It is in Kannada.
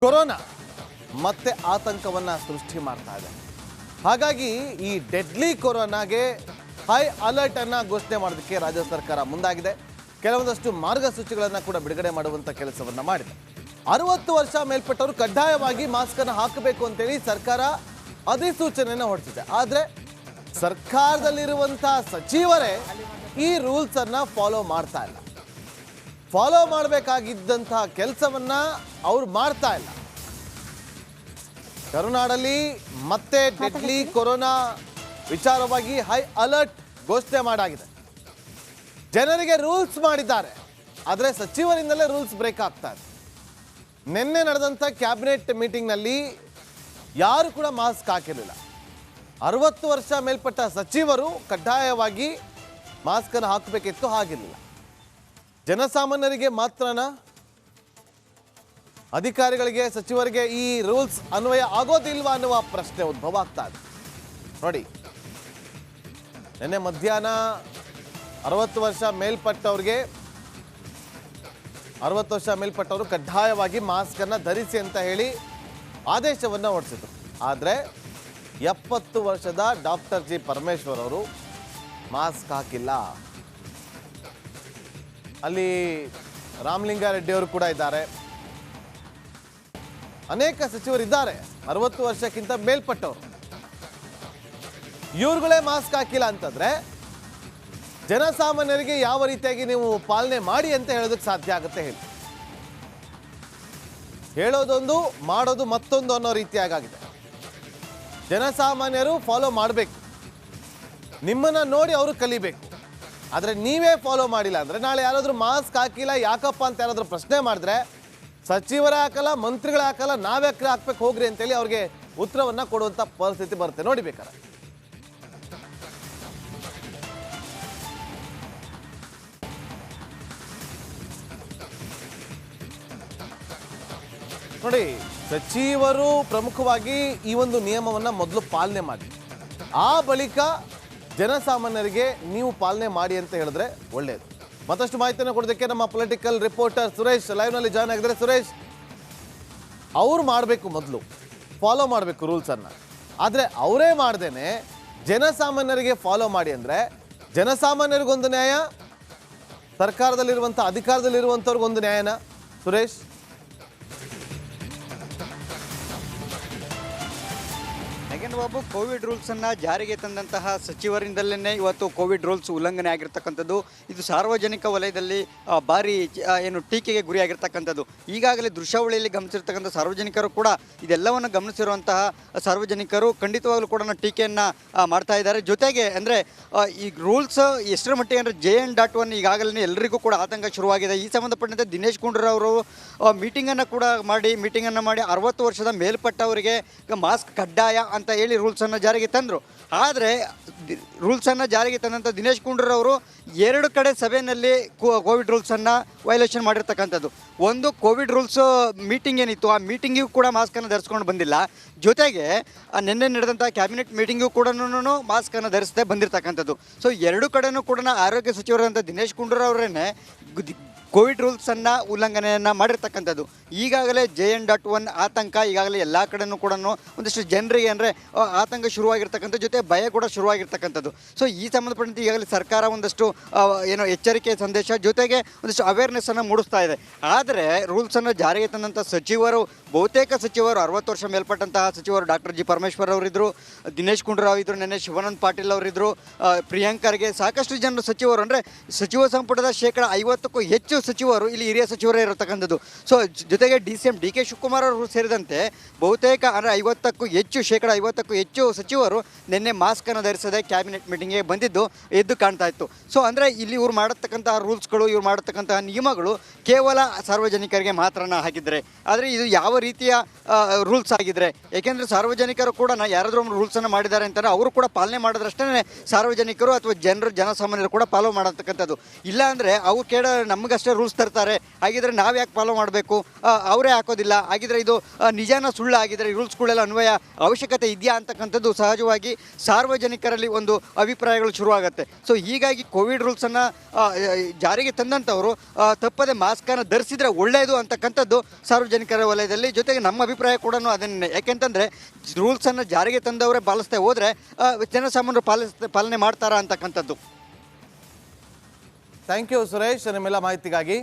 ಕೊರೋನಾ ಮತ್ತೆ ಆತಂಕವನ್ನ ಸೃಷ್ಟಿ ಮಾಡ್ತಾ ಇದೆ. ಹಾಗಾಗಿ ಈ ಡೆಡ್ಲಿ ಕೊರೋನಾಗೆ ಹೈ ಅಲರ್ಟ್ ಅನ್ನ ಘೋಷಣೆ ಮಾಡೋದಕ್ಕೆ ರಾಜ್ಯ ಸರ್ಕಾರ ಮುಂದಾಗಿದೆ. ಕೆಲವೊಂದಷ್ಟು ಮಾರ್ಗಸೂಚಿಗಳನ್ನು ಕೂಡ ಬಿಡುಗಡೆ ಮಾಡುವಂತ ಕೆಲಸವನ್ನ ಮಾಡಿದೆ. 60 ವರ್ಷ ಮೇಲ್ಪಟ್ಟವರು ಕಡ್ಡಾಯವಾಗಿ ಮಾಸ್ಕ್ ಅನ್ನು ಹಾಕಬೇಕು ಅಂತೇಳಿ ಸರ್ಕಾರ ಅಧಿಸೂಚನೆಯನ್ನು ಹೊರಡಿಸಿದೆ. ಆದ್ರೆ ಸರ್ಕಾರದಲ್ಲಿರುವಂತಹ ಸಚಿವರೇ ಈ ರೂಲ್ಸ್ ಅನ್ನ ಫಾಲೋ ಮಾಡ್ತಾ ಇಲ್ಲ. ಫಾಲೋ ಮಾಡಬೇಕಾಗಿದ್ದಂತಹ ಕೆಲಸವನ್ನ ಅವ್ರು ಮಾಡ್ತಾ ಇಲ್ಲ. ಕರುನಾಡಲ್ಲಿ ಮತ್ತೆ ಡೆಡ್ಲಿ ಕೊರೋನಾ ವಿಚಾರವಾಗಿ ಹೈ ಅಲರ್ಟ್ ಘೋಷಣೆ ಮಾಡಾಗಿದೆ. ಜನರಿಗೆ ರೂಲ್ಸ್ ಮಾಡಿದ್ದಾರೆ, ಆದರೆ ಸಚಿವರಿಂದಲೇ ರೂಲ್ಸ್ ಬ್ರೇಕ್ ಆಗ್ತಾ ಇದೆ. ನಿನ್ನೆ ನಡೆದಂಥ ಕ್ಯಾಬಿನೆಟ್ ಮೀಟಿಂಗ್ನಲ್ಲಿ ಯಾರು ಕೂಡ ಮಾಸ್ಕ್ ಹಾಕಿರಲಿಲ್ಲ. 60 ವರ್ಷ ಮೇಲ್ಪಟ್ಟ ಸಚಿವರು ಕಡ್ಡಾಯವಾಗಿ ಮಾಸ್ಕ್ ಅನ್ನು ಹಾಕಬೇಕಿತ್ತು, ಹಾಗಿರಲಿಲ್ಲ. ಜನಸಾಮಾನ್ಯರಿಗೆ ಮಾತ್ರನಾ, ಅಧಿಕಾರಿಗಳಿಗೆ ಸಚಿವರಿಗೆ ಈ ರೂಲ್ಸ್ ಅನ್ವಯ ಆಗೋದಿಲ್ವಾ ಅನ್ನುವ ಪ್ರಶ್ನೆ ಉದ್ಭವ ಆಗ್ತಾ ಇದೆ. ನೋಡಿ, ನಿನ್ನೆ ಮಧ್ಯಾಹ್ನ 60 ವರ್ಷ ಮೇಲ್ಪಟ್ಟವರು ಕಡ್ಡಾಯವಾಗಿ ಮಾಸ್ಕ್ ಅನ್ನ ಧರಿಸಿ ಅಂತ ಹೇಳಿ ಆದೇಶವನ್ನ ಹೊರಡಿಸಿದ್ರು. ಆದರೆ 70 ವರ್ಷದ ಡಾಕ್ಟರ್ ಜಿ ಪರಮೇಶ್ವರ್ ಅವರು ಮಾಸ್ಕ್ ಹಾಕಿಲ್ಲ. ಅಲ್ಲಿ ರಾಮಲಿಂಗಾರೆಡ್ಡಿ ಅವರು ಕೂಡ ಇದ್ದಾರೆ, ಅನೇಕ ಸಚಿವರಿದ್ದಾರೆ 60 ವರ್ಷಕ್ಕಿಂತ ಮೇಲ್ಪಟ್ಟವರು. ಇವ್ರುಗಳೇ ಮಾಸ್ಕ್ ಹಾಕಿಲ್ಲ ಅಂತಂದ್ರೆ ಜನಸಾಮಾನ್ಯರಿಗೆ ಯಾವ ರೀತಿಯಾಗಿ ನೀವು ಪಾಲನೆ ಮಾಡಿ ಅಂತ ಹೇಳೋದಕ್ಕೆ ಸಾಧ್ಯ ಆಗುತ್ತೆ? ಹೇಳೋದೊಂದು ಮಾಡೋದು ಮತ್ತೊಂದು ಅನ್ನೋ ರೀತಿಯಾಗಿದೆ. ಜನಸಾಮಾನ್ಯರು ಫಾಲೋ ಮಾಡಬೇಕು, ನಿಮ್ಮನ್ನ ನೋಡಿ ಅವರು ಕಲಿಬೇಕು. ಆದರೆ ನೀವೇ ಫಾಲೋ ಮಾಡಿಲ್ಲ ಅಂದ್ರೆ ನಾಳೆ ಯಾರಾದ್ರೂ ಮಾಸ್ಕ್ ಹಾಕಿಲ್ಲ ಯಾಕಪ್ಪ ಅಂತ ಯಾರಾದ್ರೂ ಪ್ರಶ್ನೆ ಮಾಡಿದ್ರೆ ಸಚಿವರೇ ಹಾಕಲ್ಲ, ಮಂತ್ರಿಗಳೇ ಹಾಕಲ್ಲ, ನಾವ್ಯಾಕೆ ಹಾಕ್ಬೇಕು ಹೋಗ್ರಿ ಅಂತೇಳಿ ಅವ್ರಿಗೆ ಉತ್ತರವನ್ನ ಕೊಡುವಂತ ಪರಿಸ್ಥಿತಿ ಬರುತ್ತೆ. ನೋಡಿ ಬೇಕಾರೆ ನೋಡಿ, ಸಚಿವರು ಪ್ರಮುಖವಾಗಿ ಈ ಒಂದು ನಿಯಮವನ್ನ ಮೊದಲು ಪಾಲನೆ ಮಾಡಿ, ಆ ಬಳಿಕ ಜನಸಾಮಾನ್ಯರಿಗೆ ನೀವು ಪಾಲನೆ ಮಾಡಿ ಅಂತ ಹೇಳಿದ್ರೆ ಒಳ್ಳೆಯದು. ಮತ್ತಷ್ಟು ಮಾಹಿತಿಯನ್ನು ಕೊಡೋದಕ್ಕೆ ನಮ್ಮ ಪೊಲಿಟಿಕಲ್ ರಿಪೋರ್ಟರ್ ಸುರೇಶ್ ಲೈವ್ ನಲ್ಲಿ ಜಾಯ್ನ್ ಆಗಿದ್ದಾರೆ. ಸುರೇಶ್, ಅವ್ರು ಮಾಡಬೇಕು, ಮೊದಲು ಫಾಲೋ ಮಾಡಬೇಕು ರೂಲ್ಸ್ ಅನ್ನ. ಆದ್ರೆ ಅವರೇ ಮಾಡ್ದೇನೆ ಜನಸಾಮಾನ್ಯರಿಗೆ ಫಾಲೋ ಮಾಡಿ ಅಂದ್ರೆ ಜನಸಾಮಾನ್ಯರಿಗೊಂದು ನ್ಯಾಯ, ಸರ್ಕಾರದಲ್ಲಿರುವಂತಹ ಅಧಿಕಾರದಲ್ಲಿರುವಂತವ್ರಿಗೊಂದು ನ್ಯಾಯನ? ಸುರೇಶ್, ಬಾಬು, ಕೋವಿಡ್ ರೂಲ್ಸ್ ಅನ್ನ ಜಾರಿಗೆ ತಂದಂತಹ ಸಚಿವರಿಂದಲೇ ಇವತ್ತು ಕೋವಿಡ್ ರೂಲ್ಸ್ ಉಲ್ಲಂಘನೆ ಆಗಿರ್ತಕ್ಕಂಥದ್ದು. ಇದು ಸಾರ್ವಜನಿಕ ವಲಯದಲ್ಲಿ ಭಾರಿ ಟೀಕೆಗೆ ಗುರಿಯಾಗಿರ್ತಕ್ಕಂಥದ್ದು. ಈಗಾಗಲೇ ದೃಶ್ಯಾವಳಿಯಲ್ಲಿ ಗಮನಿಸಿರ್ತಕ್ಕಂಥ ಸಾರ್ವಜನಿಕರು ಕೂಡ ಇದೆಲ್ಲವನ್ನು ಗಮನಿಸಿರುವಂತಹ ಸಾರ್ವಜನಿಕರು ಖಂಡಿತವಾಗ್ಲೂ ಕೂಡ ಟೀಕೆಯನ್ನು ಮಾಡ್ತಾ ಇದ್ದಾರೆ. ಜೊತೆಗೆ ಅಂದರೆ ಈ ರೂಲ್ಸ್ ಎಷ್ಟರ ಮಟ್ಟಿಗೆ ಅಂದರೆ JN.1 ಈಗಾಗಲೇ ಎಲ್ಲರಿಗೂ ಕೂಡ ಆತಂಕ ಶುರುವಾಗಿದೆ. ಈ ಸಂಬಂಧಪಟ್ಟಂತೆ ದಿನೇಶ್ ಗುಂಡೂರಾವ್ ಮೀಟಿಂಗನ್ನು ಮಾಡಿ 60 ವರ್ಷದ ಮೇಲ್ಪಟ್ಟವರಿಗೆ ಮಾಸ್ಕ್ ಕಡ್ಡಾಯ ಅಂತ ಹೇಳಿ ರೂಲ್ಸನ್ನು ಜಾರಿಗೆ ತಂದರು. ಆದರೆ ರೂಲ್ಸನ್ನು ಜಾರಿಗೆ ತಂದಂಥ ದಿನೇಶ್ ಗುಂಡೂರಾವ್ 2 ಕಡೆ ಸಭೆಯಲ್ಲಿ ಕೋವಿಡ್ ರೂಲ್ಸನ್ನು ವೈಲೇಷನ್ ಮಾಡಿರ್ತಕ್ಕಂಥದ್ದು. ಒಂದು, ಕೋವಿಡ್ ರೂಲ್ಸ್ ಮೀಟಿಂಗ್ ಏನಿತ್ತು, ಆ ಮೀಟಿಂಗಿಗೂ ಕೂಡ ಮಾಸ್ಕನ್ನು ಧರಿಸ್ಕೊಂಡು ಬಂದಿಲ್ಲ. ಜೊತೆಗೆ ನಿನ್ನೆ ನಡೆದಂಥ ಕ್ಯಾಬಿನೆಟ್ ಮೀಟಿಂಗು ಕೂಡ ಮಾಸ್ಕನ್ನು ಧರಿಸದೆ ಬಂದಿರತಕ್ಕಂಥದ್ದು. ಸೊ 2 ಕಡೆನೂ ಕೂಡ ಆರೋಗ್ಯ ಸಚಿವರಾದಂಥ ದಿನೇಶ್ ಗುಂಡೂರಾವ್ ಅವರೇ ಕೋವಿಡ್ ರೂಲ್ಸನ್ನು ಉಲ್ಲಂಘನೆಯನ್ನು ಮಾಡಿರ್ತಕ್ಕಂಥದ್ದು. ಈಗಾಗಲೇ JN.1 ಆತಂಕ ಈಗಾಗಲೇ ಎಲ್ಲ ಕಡೆನೂ ಕೂಡ ಒಂದಿಷ್ಟು ಜನರಿಗೆ ಅಂದರೆ ಆತಂಕ ಶುರುವಾಗಿರ್ತಕ್ಕಂಥ, ಜೊತೆ ಭಯ ಕೂಡ ಶುರುವಾಗಿರ್ತಕ್ಕಂಥದ್ದು. ಸೊ ಈ ಸಂಬಂಧಪಟ್ಟಂತೆ ಈಗಾಗಲೇ ಸರ್ಕಾರ ಒಂದಷ್ಟು ಎಚ್ಚರಿಕೆ ಸಂದೇಶ ಜೊತೆಗೆ ಒಂದಿಷ್ಟು ಅವೇರ್ನೆಸ್ಸನ್ನು ಮೂಡಿಸ್ತಾ ಇದೆ. ಆದರೆ ರೂಲ್ಸನ್ನು ಜಾರಿಗೆ ತಂದಂಥ ಸಚಿವರು, ಬಹುತೇಕ ಸಚಿವರು 60 ವರ್ಷ ಮೇಲ್ಪಟ್ಟಂತಹ ಸಚಿವರು ಡಾಕ್ಟರ್ ಜಿ ಪರಮೇಶ್ವರ್ ಅವರಿದ್ದರು, ದಿನೇಶ್ ಗುಂಡೂರಾವ್ ಇದ್ದರು, ನೆನ್ನೆ ಶಿವಾನಂದ ಪಾಟೀಲ್ ಅವರಿದ್ದರು, ಪ್ರಿಯಾಂಕರ್ಗೆ ಸಾಕಷ್ಟು ಜನರು ಸಚಿವರು ಅಂದರೆ ಸಚಿವ ಸಂಪುಟದ 50%ಕ್ಕೂ ಹೆಚ್ಚು ಸಚಿವರು ಇಲ್ಲಿ ಹಿರಿಯ ಸಚಿವರೇ ಇರತಕ್ಕಂಥದ್ದು. ಸೊ ಜೊತೆಗೆ CM DK ಶಿವಕುಮಾರ್ ಅವರು ಸೇರಿದಂತೆ ಬಹುತೇಕ ಅಂದರೆ 50%ಕ್ಕೂ ಹೆಚ್ಚು ಸಚಿವರು ನಿನ್ನೆ ಮಾಸ್ಕನ್ನು ಧರಿಸದೆ ಕ್ಯಾಬಿನೆಟ್ ಮೀಟಿಂಗ್ಗೆ ಬಂದಿದ್ದು ಎದ್ದು ಕಾಣ್ತಾ ಇತ್ತು. ಸೊ ಅಂದರೆ ಇಲ್ಲಿ ಇವ್ರು ಮಾಡತಕ್ಕಂತಹ ರೂಲ್ಸ್ಗಳು, ಇವ್ರು ಮಾಡತಕ್ಕಂತಹ ನಿಯಮಗಳು ಕೇವಲ ಸಾರ್ವಜನಿಕರಿಗೆ ಮಾತ್ರನ ಹಾಕಿದರೆ, ಆದರೆ ಇದು ಯಾವ ರೀತಿಯ ರೂಲ್ಸ್ ಆಗಿದ್ರೆ, ಏಕೆಂದರೆ ಸಾರ್ವಜನಿಕರು ಕೂಡ ಯಾರಾದರೂ ರೂಲ್ಸನ್ನು ಮಾಡಿದ್ದಾರೆ ಅಂತಾರೆ ಅವರು ಕೂಡ ಪಾಲನೆ ಮಾಡಿದ್ರಷ್ಟೇ ಸಾರ್ವಜನಿಕರು ಅಥವಾ ಜನಸಾಮಾನ್ಯರು ಕೂಡ ಫಾಲೋ ಮಾಡತಕ್ಕಂಥದ್ದು. ಇಲ್ಲ ಅಂದರೆ ಅವ್ರು ನಮಗಷ್ಟೇ ರೂಲ್ಸ್ ತರ್ತಾರೆ, ಹಾಗಿದ್ರೆ ನಾವು ಯಾಕೆ ಫಾಲೋ ಮಾಡಬೇಕು, ಅವರೇ ಹಾಕೋದಿಲ್ಲ, ಹಾಗಿದ್ರೆ ಇದು ನಿಜಾನ ಸುಳ್ಳು, ಆಗಿದ್ರೆ ರೂಲ್ಸ್ಗಳೆಲ್ಲ ಅನ್ವಯ ಅವಶ್ಯಕತೆ ಇದೆಯಾ ಅಂತಕ್ಕಂಥದ್ದು ಸಹಜವಾಗಿ ಸಾರ್ವಜನಿಕರಲ್ಲಿ ಒಂದು ಅಭಿಪ್ರಾಯಗಳು ಶುರುವಾಗುತ್ತೆ. ಸೊ ಹೀಗಾಗಿ ಕೋವಿಡ್ ರೂಲ್ಸನ್ನು ಜಾರಿಗೆ ತಂದಂಥವರು ತಪ್ಪದೆ ಮಾಸ್ಕನ್ನು ಧರಿಸಿದ್ರೆ ಒಳ್ಳೆಯದು ಅಂತಕ್ಕಂಥದ್ದು ಸಾರ್ವಜನಿಕರ ವಲಯದಲ್ಲಿ ಹೇಳಿ, ಜೊತೆಗೆ ನಮ್ಮ ಅಭಿಪ್ರಾಯ ಕೂಡ ಅದನ್ನೇ. ಯಾಕೆಂತಂದರೆ ರೂಲ್ಸನ್ನು ಜಾರಿಗೆ ತಂದವರೇ ಪಾಲಿಸ್ತಾ ಹೋದರೆ ಜನಸಾಮಾನ್ಯರು ಪಾಲನೆ ಮಾಡ್ತಾರಾ ಅಂತಕ್ಕಂಥದ್ದು. ಥ್ಯಾಂಕ್ ಯು ಸುರೇಶ್, ನಿಮ್ಮೆಲ್ಲ ಮಾಹಿತಿಗಾಗಿ.